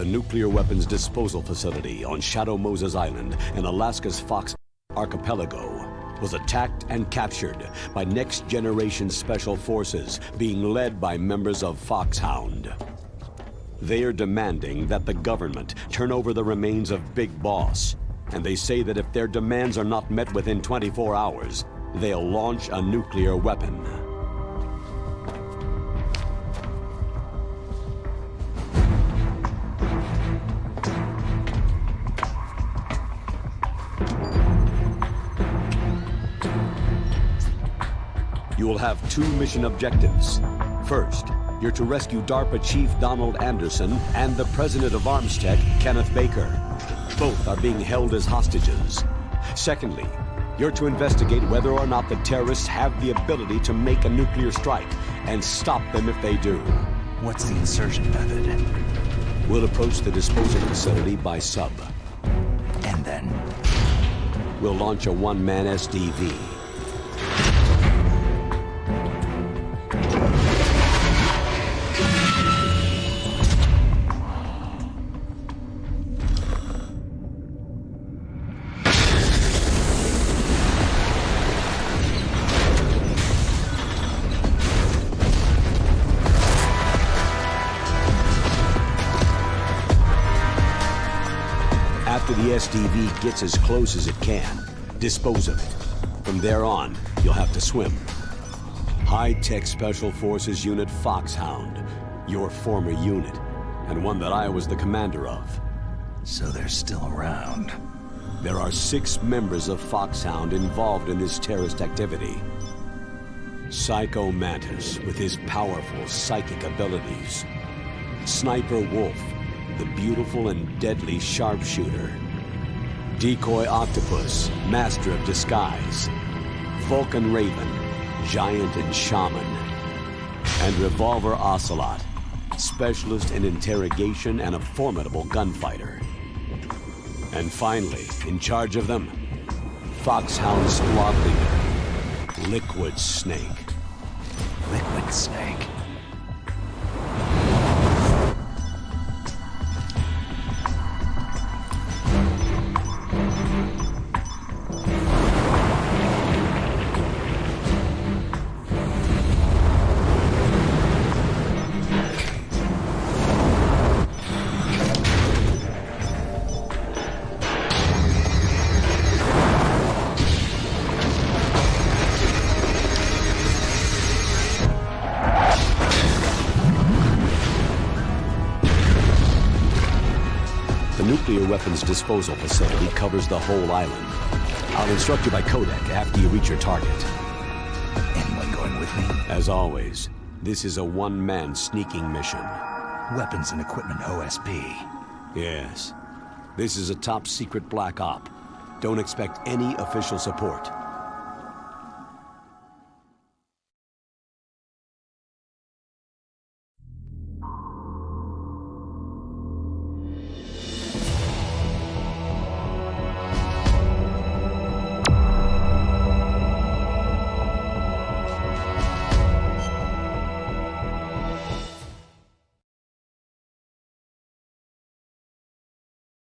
The nuclear weapons disposal facility on Shadow Moses Island in Alaska's Fox Archipelago was attacked and captured by next-generation special forces being led by members of Foxhound. They are demanding that the government turn over the remains of Big Boss, and they say that if their demands are not met within 24 hours, they'll launch a nuclear weapon. You will have two mission objectives. First, you're to rescue DARPA Chief Donald Anderson and the President of Armstech, Kenneth Baker. Both are being held as hostages. Secondly, you're to investigate whether or not the terrorists have the ability to make a nuclear strike and stop them if they do. What's the insertion method? We'll approach the disposal facility by sub. And then? We'll launch a one-man SDV. After the SDV gets as close as it can, dispose of it. From there on, you'll have to swim. High-tech Special Forces Unit Foxhound, your former unit, and one that I was the commander of. So they're still around. There are 6 members of Foxhound involved in this terrorist activity. Psycho Mantis, with his powerful psychic abilities. Sniper Wolf, the beautiful and deadly sharpshooter. Decoy Octopus, master of disguise. Vulcan Raven, giant and shaman. And Revolver Ocelot, specialist in interrogation and a formidable gunfighter. And finally, in charge of them, Foxhound squad leader, Liquid Snake. Liquid Snake. The nuclear weapons disposal facility covers the whole island. I'll instruct you by codec after you reach your target. Anyone going with me? As always, this is a one-man sneaking mission. Weapons and equipment OSP. Yes. This is a top-secret black op. Don't expect any official support.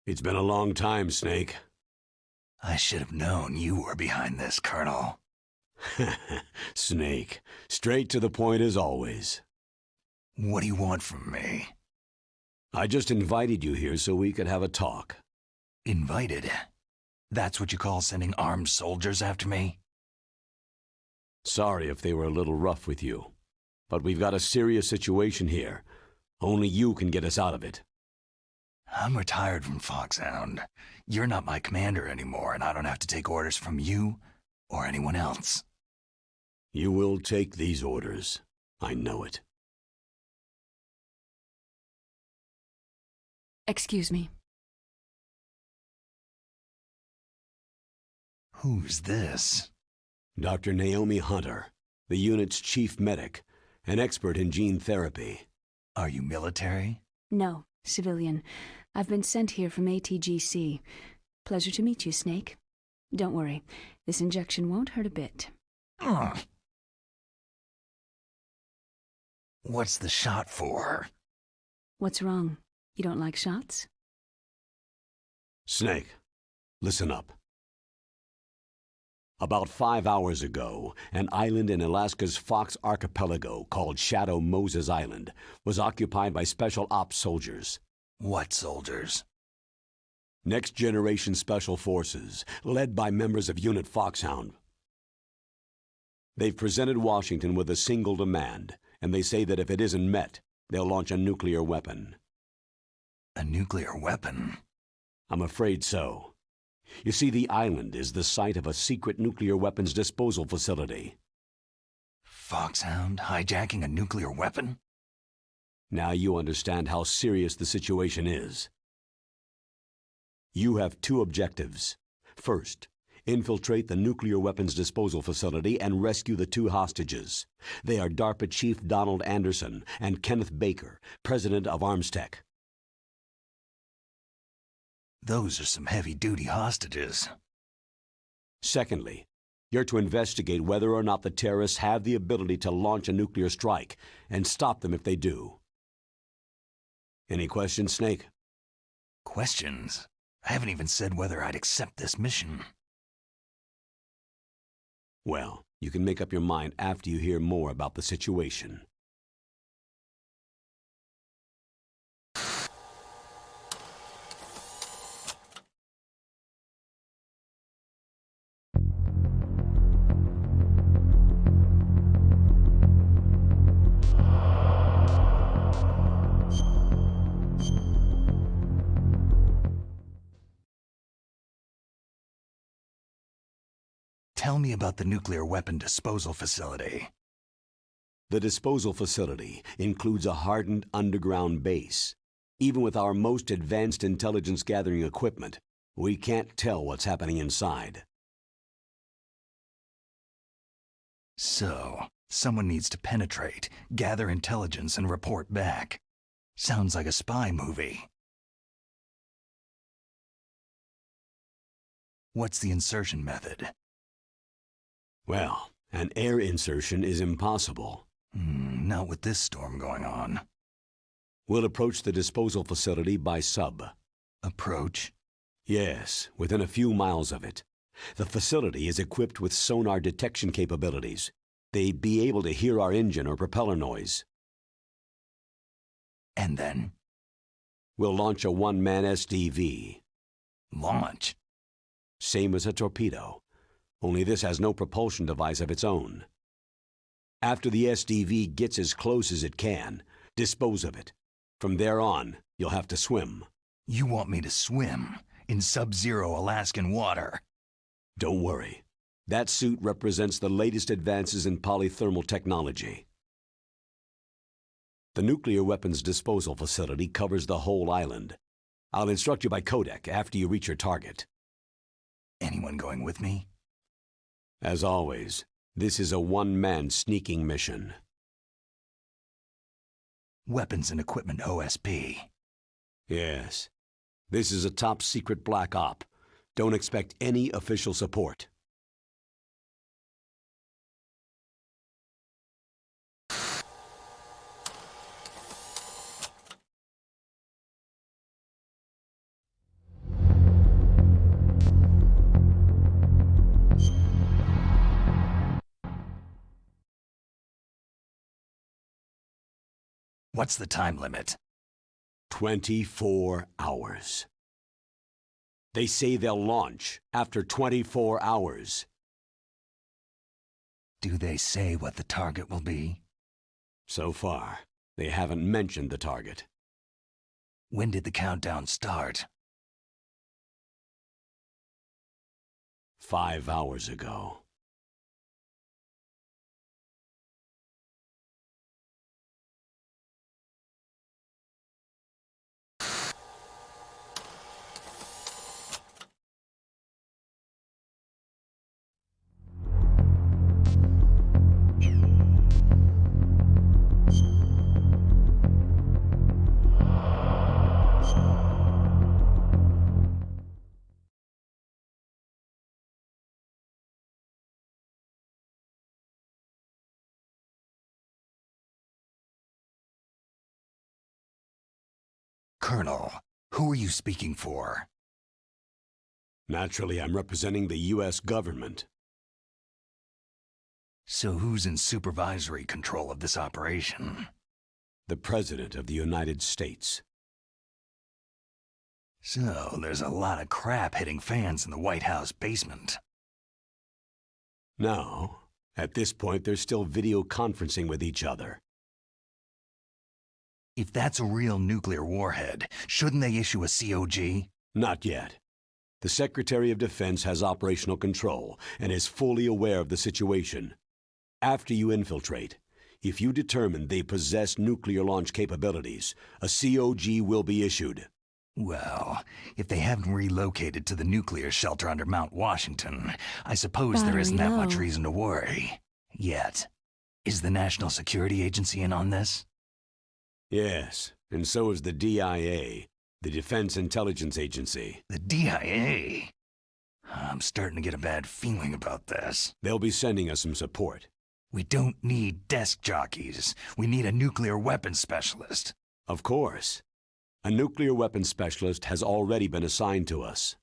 It's been a long time, Snake. I should have known you were behind this, Colonel. Snake, straight to the point as always. What do you want from me? I just invited you here so we could have a talk. Invited? That's what you call sending armed soldiers after me? Sorry if they were a little rough with you, but we've got a serious situation here. Only you can get us out of it. I'm retired from Foxhound. You're not my commander anymore, and I don't have to take orders from you or anyone else. You will take these orders. I know it. Excuse me. Who's this? Dr. Naomi Hunter, the unit's chief medic, an expert in gene therapy. Are you military? No, civilian. I've been sent here from ATGC. Pleasure to meet you, Snake. Don't worry, this injection won't hurt a bit. What's the shot for? What's wrong? You don't like shots? Snake, listen up. About 5 hours ago, an island in Alaska's Fox Archipelago called Shadow Moses Island was occupied by Special Ops soldiers. What soldiers? Next Generation Special Forces, led by members of Unit Foxhound. They've presented Washington with a single demand, and they say that if it isn't met, they'll launch a nuclear weapon. A nuclear weapon? I'm afraid so. You see, the island is the site of a secret nuclear weapons disposal facility. Foxhound hijacking a nuclear weapon? Now you understand how serious the situation is. You have two objectives. First, infiltrate the nuclear weapons disposal facility and rescue the two hostages. They are DARPA Chief Donald Anderson and Kenneth Baker, president of Armstech. Those are some heavy-duty hostages. Secondly, you're to investigate whether or not the terrorists have the ability to launch a nuclear strike and stop them if they do. Any questions, Snake? Questions? I haven't even said whether I'd accept this mission. Well, you can make up your mind after you hear more about the situation. Tell me about the nuclear weapon disposal facility. The disposal facility includes a hardened underground base. Even with our most advanced intelligence gathering equipment, we can't tell what's happening inside. So, someone needs to penetrate, gather intelligence, and report back. Sounds like a spy movie. What's the insertion method? Well, an air insertion is impossible. Not with this storm going on. We'll approach the disposal facility by sub. Approach? Yes, within a few miles of it. The facility is equipped with sonar detection capabilities. They'd be able to hear our engine or propeller noise. And then? We'll launch a one-man SDV. Launch? Same as a torpedo. Only this has no propulsion device of its own. After the SDV gets as close as it can, dispose of it. From there on, you'll have to swim. You want me to swim in sub-zero Alaskan water? Don't worry. That suit represents the latest advances in polythermal technology. The nuclear weapons disposal facility covers the whole island. I'll instruct you by codec after you reach your target. Anyone going with me? As always, this is a one-man sneaking mission. Weapons and equipment OSP. Yes. This is a top-secret black op. Don't expect any official support. What's the time limit? 24 hours. They say they'll launch after 24 hours. Do they say what the target will be? So far, they haven't mentioned the target. When did the countdown start? 5 hours ago. Colonel, who are you speaking for? Naturally, I'm representing the U.S. government. So who's in supervisory control of this operation? The President of the United States. So there's a lot of crap hitting fans in the White House basement. No. At this point, they're still video conferencing with each other. If that's a real nuclear warhead, shouldn't they issue a COG? Not yet. The Secretary of Defense has operational control and is fully aware of the situation. After you infiltrate, if you determine they possess nuclear launch capabilities, a COG will be issued. Well, if they haven't relocated to the nuclear shelter under Mount Washington, I suppose there isn't that much reason to worry. Yet. Is the National Security Agency in on this? Yes, and so is the DIA, the Defense Intelligence Agency. The DIA? I'm starting to get a bad feeling about this. They'll be sending us some support. We don't need desk jockeys. We need a nuclear weapons specialist. Of course. A nuclear weapons specialist has already been assigned to us.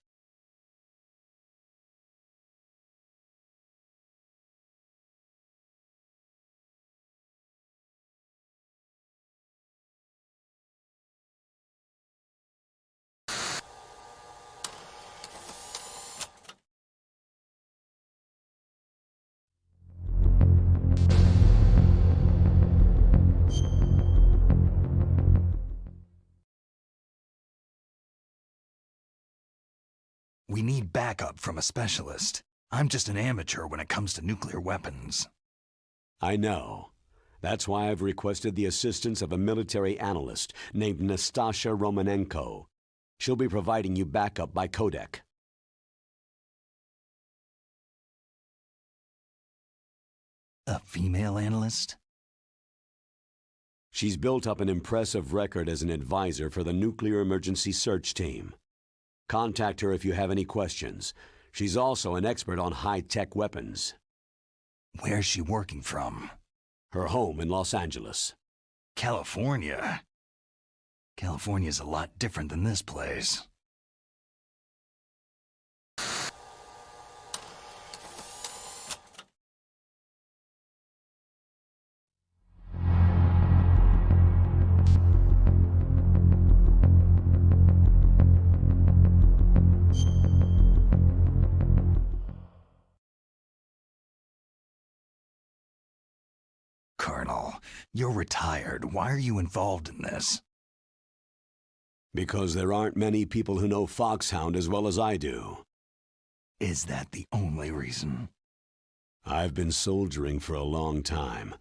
We need backup from a specialist. I'm just an amateur when it comes to nuclear weapons. I know. That's why I've requested the assistance of a military analyst named Nastasha Romanenko. She'll be providing you backup by codec. A female analyst? She's built up an impressive record as an advisor for the Nuclear Emergency Search Team. Contact her if you have any questions. She's also an expert on high-tech weapons. Where's she working from? Her home in Los Angeles. California? California's a lot different than this place. Colonel, you're retired. Why are you involved in this? Because there aren't many people who know Foxhound as well as I do. Is that the only reason? I've been soldiering for a long time.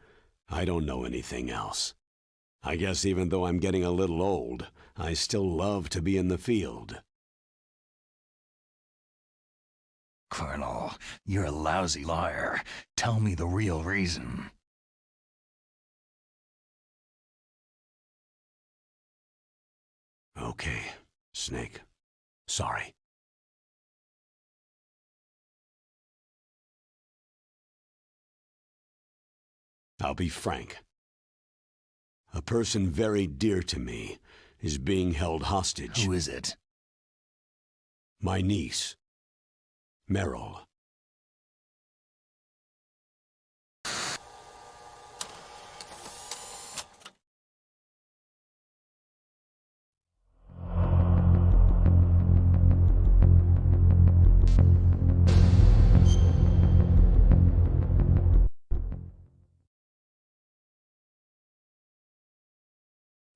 I don't know anything else. I guess even though I'm getting a little old, I still love to be in the field. Colonel, you're a lousy liar. Tell me the real reason. Okay, Snake. Sorry. I'll be frank. A person very dear to me is being held hostage. Who is it? My niece, Meryl.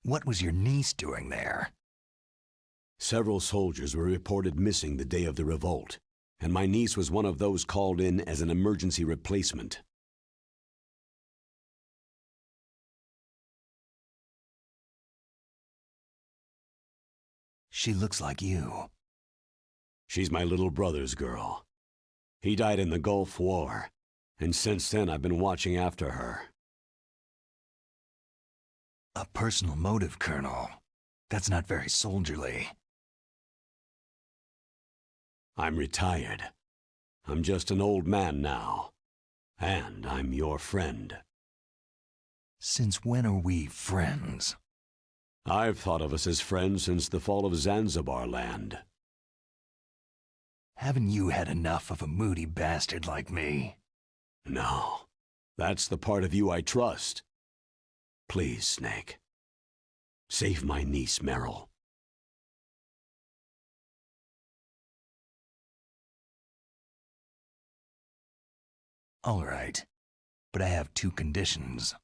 What was your niece doing there? Several soldiers were reported missing the day of the revolt, and my niece was one of those called in as an emergency replacement. She looks like you. She's my little brother's girl. He died in the Gulf War, and since then I've been watching after her. A personal motive, Colonel. That's not very soldierly. I'm retired. I'm just an old man now. And I'm your friend. Since when are we friends? I've thought of us as friends since the fall of Zanzibar land. Haven't you had enough of a moody bastard like me? No. That's the part of you I trust. Please, Snake. Save my niece, Meryl. All right. But I have 2 conditions.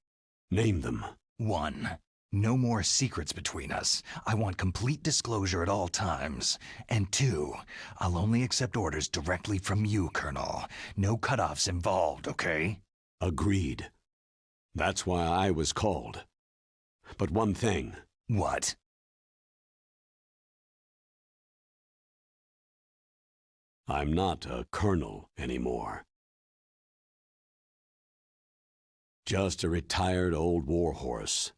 Name them. 1. No more secrets between us. I want complete disclosure at all times. And 2, I'll only accept orders directly from you, Colonel. No cutoffs involved, okay? Agreed. That's why I was called. But one thing. What? I'm not a colonel anymore. Just a retired old warhorse.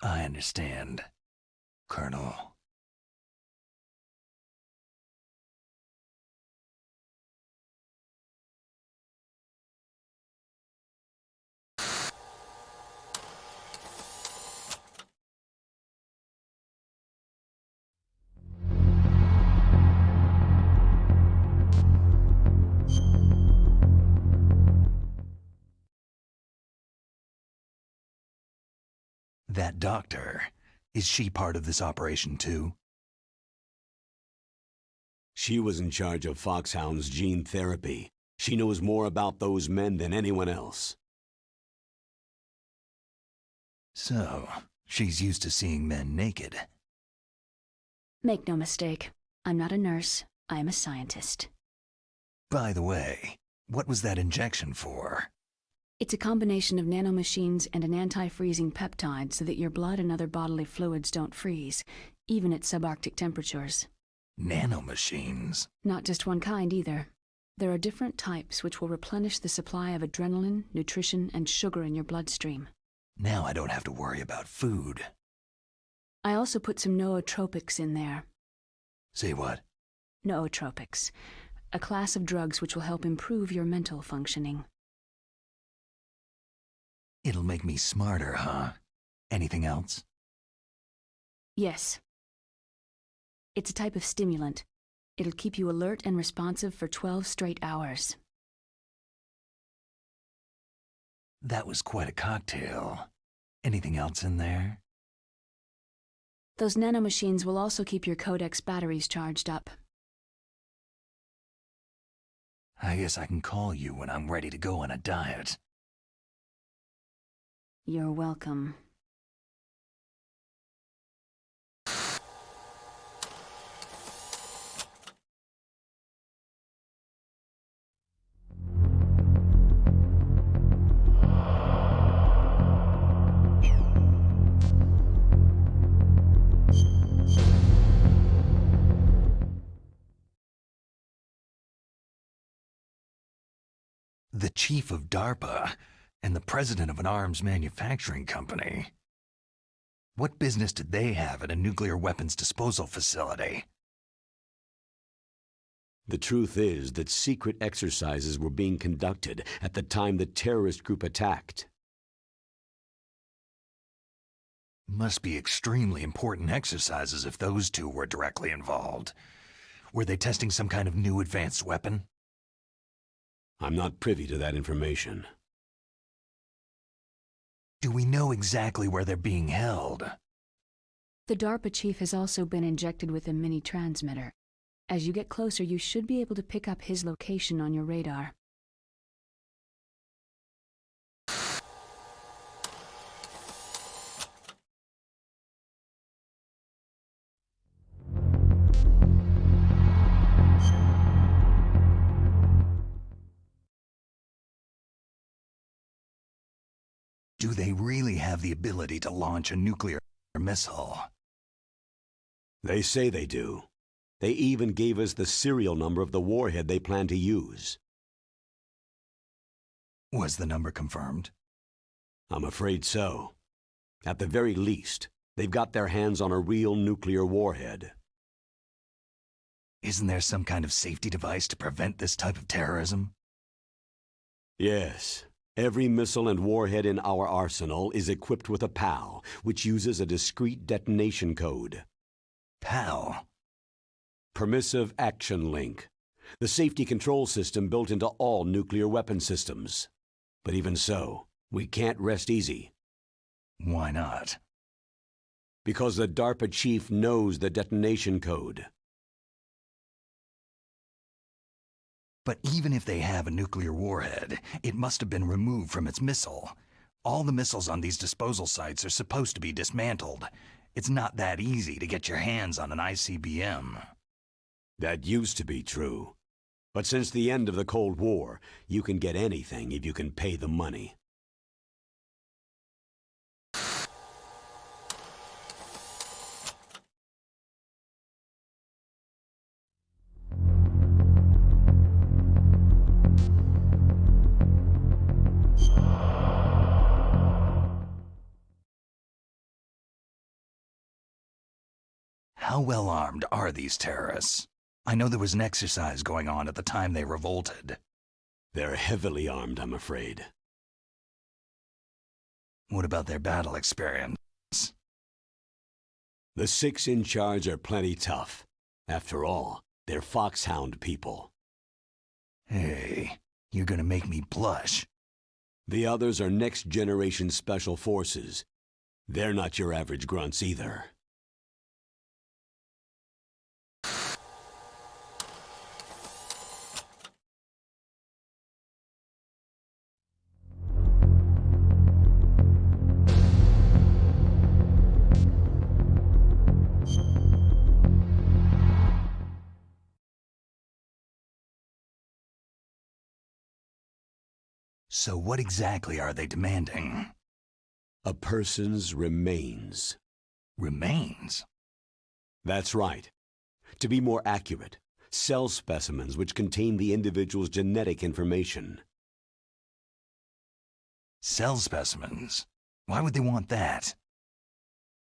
I understand, Colonel. That doctor, is she part of this operation too? She was in charge of Foxhound's gene therapy. She knows more about those men than anyone else. So, she's used to seeing men naked. Make no mistake, I'm not a nurse, I am a scientist. By the way, what was that injection for? It's a combination of nanomachines and an anti-freezing peptide so that your blood and other bodily fluids don't freeze, even at subarctic temperatures. Nanomachines? Not just one kind either. There are different types which will replenish the supply of adrenaline, nutrition, and sugar in your bloodstream. Now I don't have to worry about food. I also put some nootropics in there. Say what? Nootropics, a class of drugs which will help improve your mental functioning. It'll make me smarter, huh? Anything else? Yes. It's a type of stimulant. It'll keep you alert and responsive for 12 straight hours. That was quite a cocktail. Anything else in there? Those nanomachines will also keep your Codex batteries charged up. I guess I can call you when I'm ready to go on a diet. You're welcome. The chief of DARPA and the president of an arms manufacturing company. What business did they have at a nuclear weapons disposal facility? The truth is that secret exercises were being conducted at the time the terrorist group attacked. Must be extremely important exercises if those 2 were directly involved. Were they testing some kind of new advanced weapon? I'm not privy to that information. Do we know exactly where they're being held? The DARPA chief has also been injected with a mini-transmitter. As you get closer, you should be able to pick up his location on your radar. Do they really have the ability to launch a nuclear missile? They say they do. They even gave us the serial number of the warhead they plan to use. Was the number confirmed? I'm afraid so. At the very least, they've got their hands on a real nuclear warhead. Isn't there some kind of safety device to prevent this type of terrorism? Yes, Every missile and warhead in our arsenal is equipped with a PAL, which uses a discrete detonation code. PAL? Permissive Action Link. The safety control system built into all nuclear weapon systems. But even so, we can't rest easy. Why not? Because the DARPA chief knows the detonation code. But even if they have a nuclear warhead, it must have been removed from its missile. All the missiles on these disposal sites are supposed to be dismantled. It's not that easy to get your hands on an ICBM. That used to be true. But since the end of the Cold War, you can get anything if you can pay the money. How well armed are these terrorists? I know there was an exercise going on at the time they revolted. They're heavily armed, I'm afraid. What about their battle experience? The 6 in charge are plenty tough. After all, they're Foxhound people. Hey, you're gonna make me blush. The others are next-generation special forces. They're not your average grunts either. So what exactly are they demanding? A person's remains. Remains? That's right. To be more accurate, cell specimens which contain the individual's genetic information. Cell specimens? Why would they want that?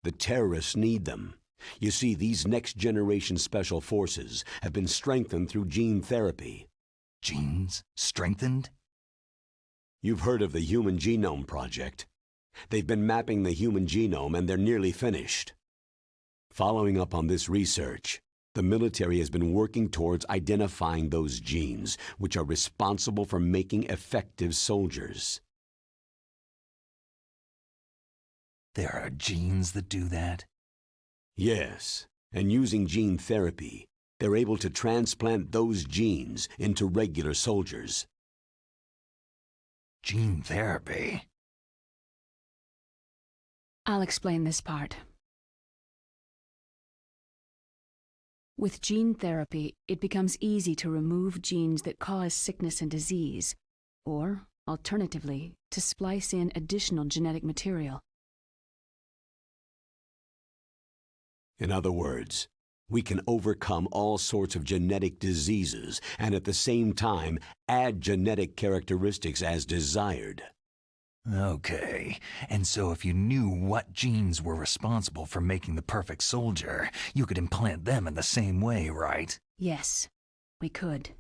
The terrorists need them. You see, these next-generation special forces have been strengthened through gene therapy. Genes? Strengthened? You've heard of the Human Genome Project. They've been mapping the human genome and they're nearly finished. Following up on this research, the military has been working towards identifying those genes which are responsible for making effective soldiers. There are genes that do that? Yes, and using gene therapy, they're able to transplant those genes into regular soldiers. Gene therapy? I'll explain this part. With gene therapy, it becomes easy to remove genes that cause sickness and disease, or, alternatively, to splice in additional genetic material. In other words, we can overcome all sorts of genetic diseases and at the same time add genetic characteristics as desired. Okay, and so if you knew what genes were responsible for making the perfect soldier, you could implant them in the same way, right? Yes, we could.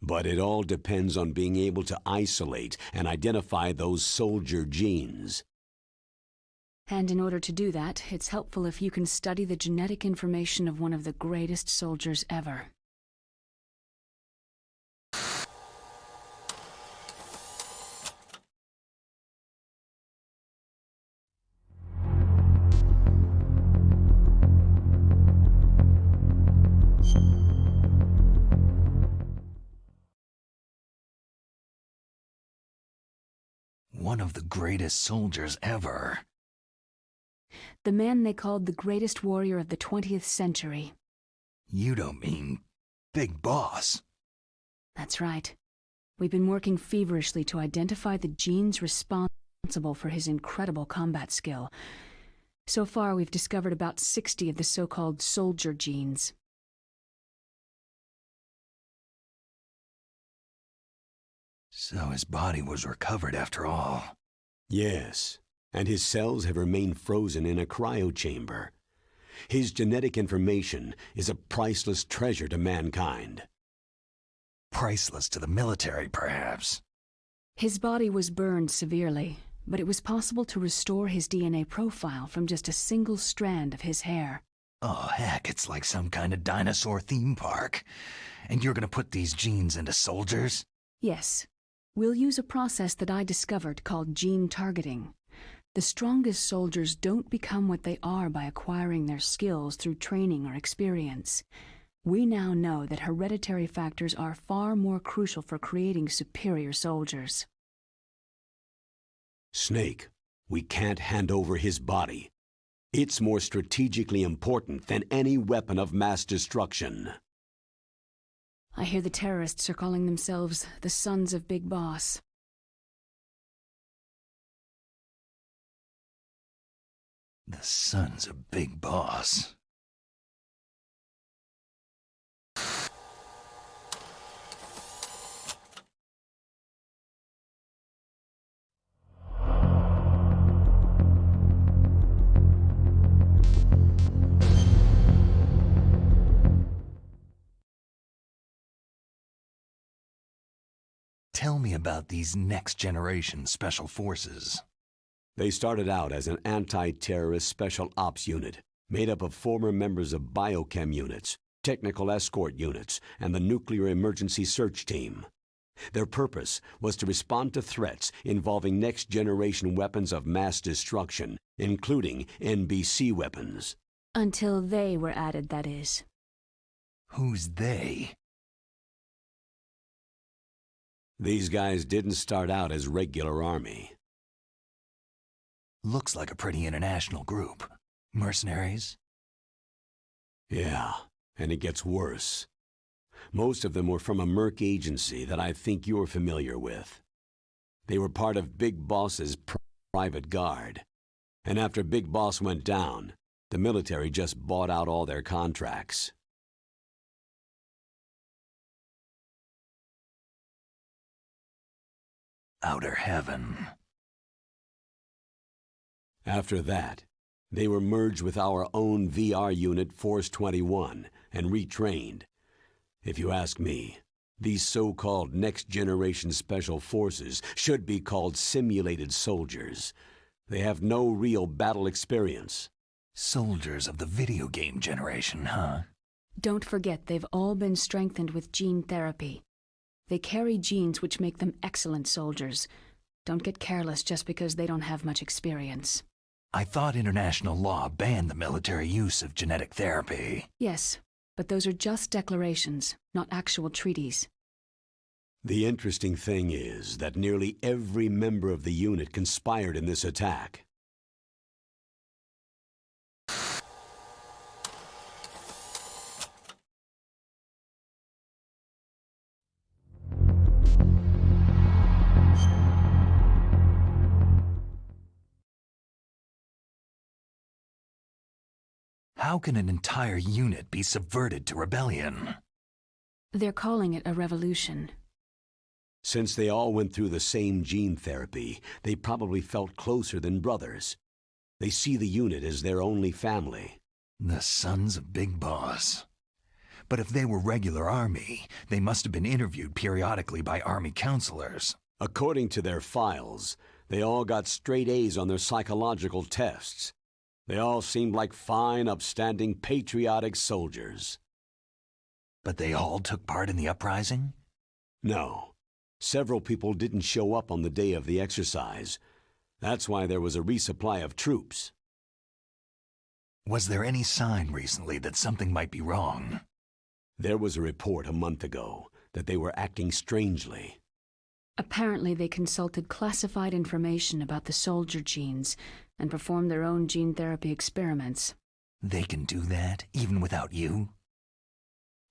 But it all depends on being able to isolate and identify those soldier genes. And in order to do that, it's helpful if you can study the genetic information of one of the greatest soldiers ever. One of the greatest soldiers ever. The man they called the greatest warrior of the 20th century. You don't mean Big Boss? That's right. We've been working feverishly to identify the genes responsible for his incredible combat skill. So far, we've discovered about 60 of the so-called soldier genes. So his body was recovered after all. Yes, and his cells have remained frozen in a cryochamber. His genetic information is a priceless treasure to mankind. Priceless to the military, perhaps. His body was burned severely, but it was possible to restore his DNA profile from just a single strand of his hair. Oh, heck, it's like some kind of dinosaur theme park. And you're gonna put these genes into soldiers? Yes. We'll use a process that I discovered called gene targeting. The strongest soldiers don't become what they are by acquiring their skills through training or experience. We now know that hereditary factors are far more crucial for creating superior soldiers. Snake, we can't hand over his body. It's more strategically important than any weapon of mass destruction. I hear the terrorists are calling themselves the Sons of Big Boss. The Sons of Big Boss. Tell me about these next-generation special forces. They started out as an anti-terrorist special ops unit, made up of former members of biochem units, technical escort units, and the nuclear emergency search team. Their purpose was to respond to threats involving next-generation weapons of mass destruction, including NBC weapons. Until they were added, that is. Who's they? These guys didn't start out as regular army. Looks like a pretty international group. Mercenaries? Yeah, and it gets worse. Most of them were from a merc agency that I think you're familiar with. They were part of Big Boss's private guard. And after Big Boss went down, the military just bought out all their contracts. Outer heaven. After that, they were merged with our own VR unit Force 21 and retrained. If you ask me, these so-called next-generation special forces should be called simulated soldiers. They have no real battle experience. Soldiers of the video game generation, huh? Don't forget they've all been strengthened with gene therapy. They carry genes which make them excellent soldiers. Don't get careless just because they don't have much experience. I thought international law banned the military use of genetic therapy. Yes, but those are just declarations, not actual treaties. The interesting thing is that nearly every member of the unit conspired in this attack. How can an entire unit be subverted to rebellion? They're calling it a revolution. Since they all went through the same gene therapy, they probably felt closer than brothers. They see the unit as their only family. The Sons of Big Boss. But if they were regular army, they must have been interviewed periodically by army counselors. According to their files, they all got straight A's on their psychological tests. They all seemed like fine, upstanding, patriotic soldiers. But they all took part in the uprising? No. Several people didn't show up on the day of the exercise. That's why there was a resupply of troops. Was there any sign recently that something might be wrong? There was a report a month ago that they were acting strangely. Apparently they consulted classified information about the soldier genes and performed their own gene therapy experiments. They can do that, even without you?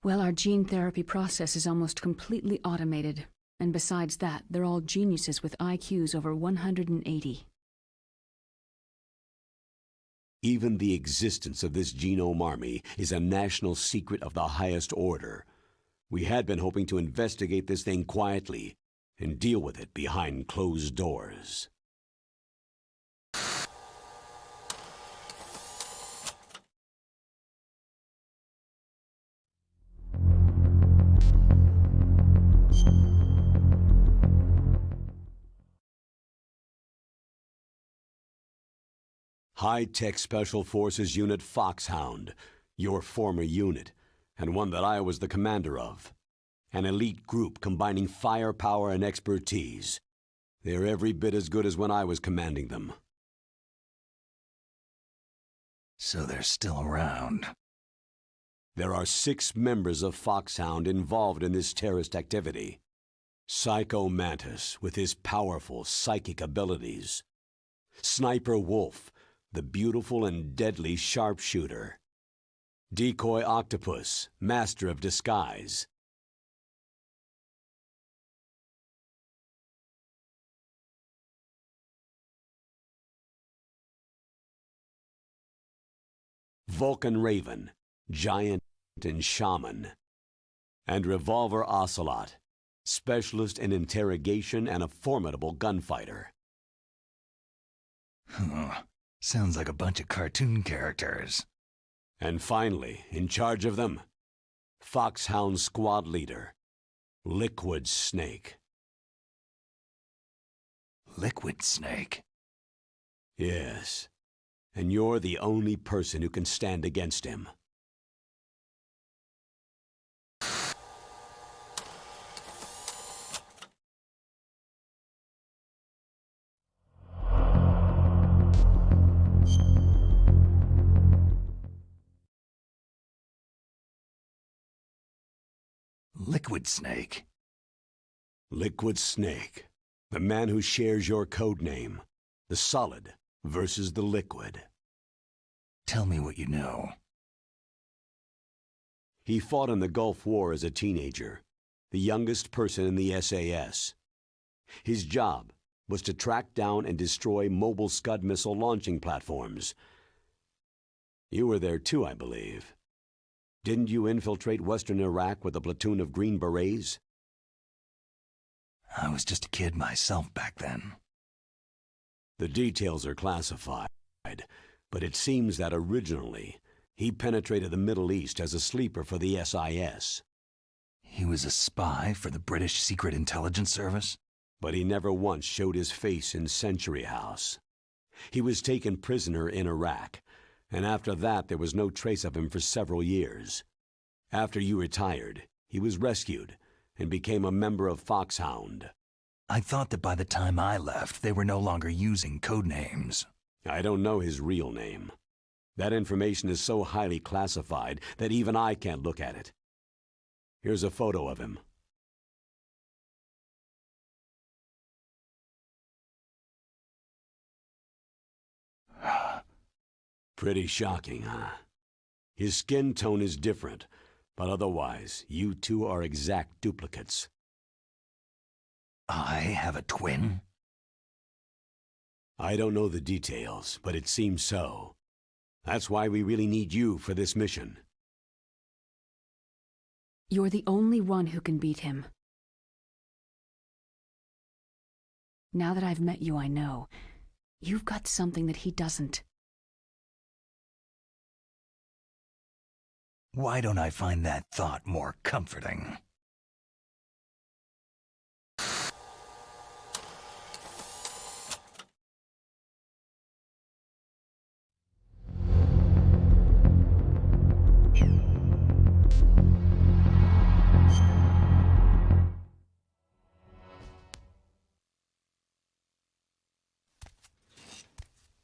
Well, our gene therapy process is almost completely automated. And besides that, they're all geniuses with IQs over 180. Even the existence of this genome army is a national secret of the highest order. We had been hoping to investigate this thing quietly and deal with it behind closed doors. High-tech Special Forces Unit Foxhound, your former unit, and one that I was the commander of. An elite group combining firepower and expertise. They're every bit as good as when I was commanding them. So they're still around. There are 6 members of Foxhound involved in this terrorist activity. Psycho Mantis, with his powerful psychic abilities. Sniper Wolf, the beautiful and deadly sharpshooter. Decoy Octopus, master of disguise. Vulcan Raven, giant and shaman. And Revolver Ocelot, specialist in interrogation and a formidable gunfighter. Sounds like a bunch of cartoon characters. And finally, in charge of them, Foxhound Squad Leader, Liquid Snake. Liquid Snake? Yes, and you're the only person who can stand against him. Liquid Snake? Liquid Snake, the man who shares your code name, the solid versus the liquid. Tell me what you know. He fought in the Gulf War as a teenager, the youngest person in the SAS. His job was to track down and destroy mobile Scud missile launching platforms. You were there too, I believe. Didn't you infiltrate Western Iraq with a platoon of Green Berets? I was just a kid myself back then. The details are classified, but it seems that originally he penetrated the Middle East as a sleeper for the SIS. He was a spy for the British Secret Intelligence Service? But he never once showed his face in Century House. He was taken prisoner in Iraq, and after that there was no trace of him for several years. After you retired, he was rescued and became a member of Foxhound. I thought that by the time I left, they were no longer using code names. I don't know his real name. That information is so highly classified that even I can't look at it. Here's a photo of him. Pretty shocking, huh? His skin tone is different, but otherwise, you two are exact duplicates. I have a twin? I don't know the details, but it seems so. That's why we really need you for this mission. You're the only one who can beat him. Now that I've met you, I know. You've got something that he doesn't. Why don't I find that thought more comforting?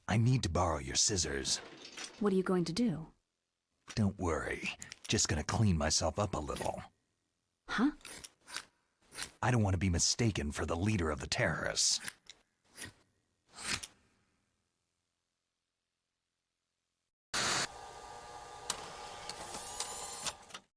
I need to borrow your scissors. What are you going to do? Don't worry. Just gonna clean myself up a little. Huh? I don't want to be mistaken for the leader of the terrorists.